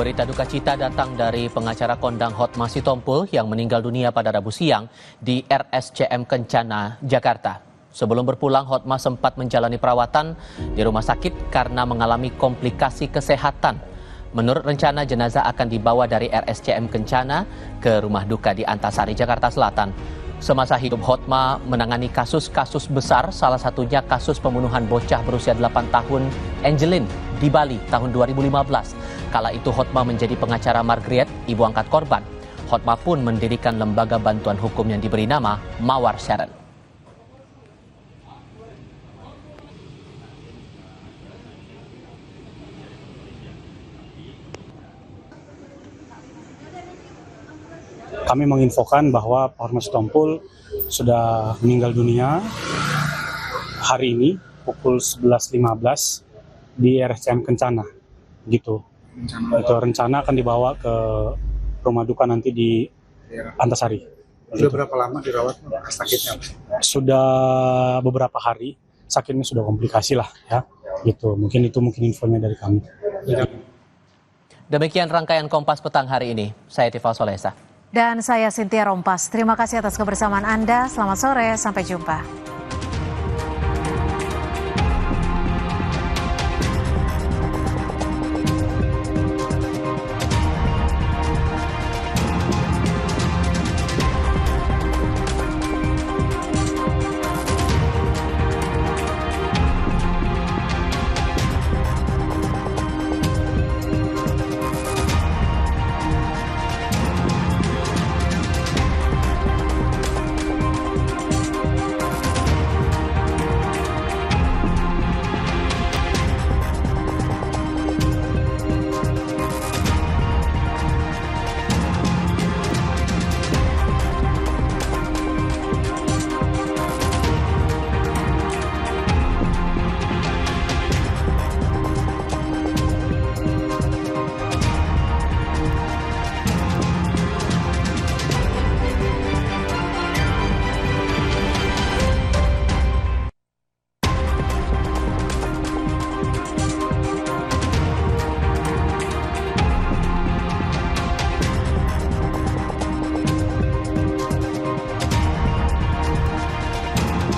Berita duka cita datang dari pengacara kondang Hotma Sitompul yang meninggal dunia pada Rabu siang di RSCM Kencana, Jakarta. Sebelum berpulang, Hotma sempat menjalani perawatan di rumah sakit karena mengalami komplikasi kesehatan. Menurut rencana, jenazah akan dibawa dari RSCM Kencana ke rumah duka di Antasari, Jakarta Selatan. Semasa hidup, Hotma menangani kasus-kasus besar, salah satunya kasus pembunuhan bocah berusia 8 tahun Angelin di Bali tahun 2015. Kala itu Hotma menjadi pengacara Margriet, ibu angkat korban. Hotma pun mendirikan lembaga bantuan hukum yang diberi nama Mawar Sharon. Kami menginfokan bahwa Pak Hotma Sitompul sudah meninggal dunia hari ini pukul 11.15 di RSCM Kencana, gitu. Itu rencana akan dibawa ke rumah duka nanti di Antasari. Sudah berapa lama dirawat sakitnya? Sudah beberapa hari, sakitnya sudah komplikasi lah ya, gitu. Mungkin infonya dari kami. Demikian rangkaian Kompas Petang hari ini. Saya Tifal Solesa. Dan saya Cynthia Rompas. Terima kasih atas kebersamaan Anda. Selamat sore, sampai jumpa.